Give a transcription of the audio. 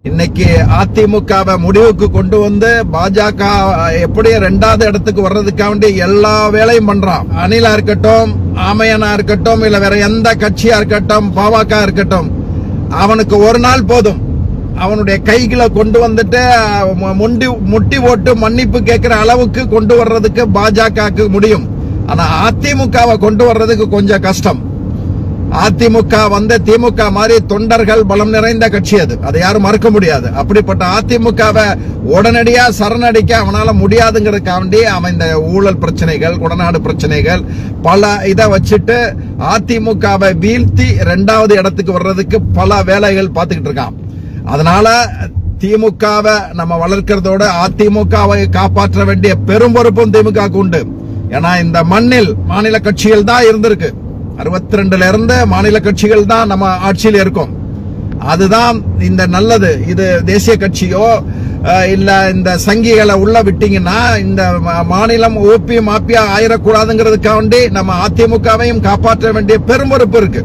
இன்னைக்கு அதிமுகவை முடிவுக்கு கொண்டு வந்து பாஜக எப்படி 2வது இடத்துக்கு வர்றதுக்காண்டி எல்லா வேலையும் பண்றான். அனிலா இருக்கட்டும், ஆமையனா இருக்கட்டும், இல்ல வேற எந்த கட்சியா இருக்கட்டும், பாமக இருக்கட்டும், அவனுக்கு ஒரு நாள் போதும். அவனுடைய கைகளை கொண்டு வந்துட்டு முட்டி ஓட்டு மன்னிப்பு கேட்கிற அளவுக்கு கொண்டு வர்றதுக்கு பாஜக முடியும். ஆனா அதிமுகவை கொண்டு வர்றதுக்கு கொஞ்சம் கஷ்டம். அதிமுக வந்து திமுக மாதிரி தொண்டர்கள் பலம் நிறைந்த கட்சி அது, அதை யாரும் மறுக்க முடியாது. அப்படிப்பட்ட அதிமுகவை உடனடியா சரணடிக்க அவனால முடியாதுங்கிறதுக்காண்டி அவன் இந்த ஊழல் பிரச்சனைகள், கொடநாடு பிரச்சனைகள், பல இதை வச்சுட்டு அதிமுகவை வீழ்த்தி 2வது இடத்துக்கு வர்றதுக்கு பல வேலைகள் பார்த்துக்கிட்டு இருக்கான். அதனால திமுகவை நம்ம வளர்க்கிறதோட அதிமுகவை காப்பாற்ற வேண்டிய பெரும் பொறுப்பும் திமுக உண்டு. ஏன்னா இந்த மண்ணில் மாநில கட்சிகள் தான் இருந்திருக்கு. 62ல இருந்து மாநில கட்சிகள் தான் நம்ம ஆட்சியில் இருக்கும். அதுதான் இந்த நல்லது. இது தேசிய கட்சியோ இல்ல இந்த சங்கிகளை உள்ள விட்டீங்கன்னா இந்த மாநிலம் ஓபி மாப்பியா ஆயிடக்கூடாதுங்கிறதுக்காண்டி நம்ம அதிமுகவையும் காப்பாற்ற வேண்டிய பெரும் பொறுப்பு இருக்கு.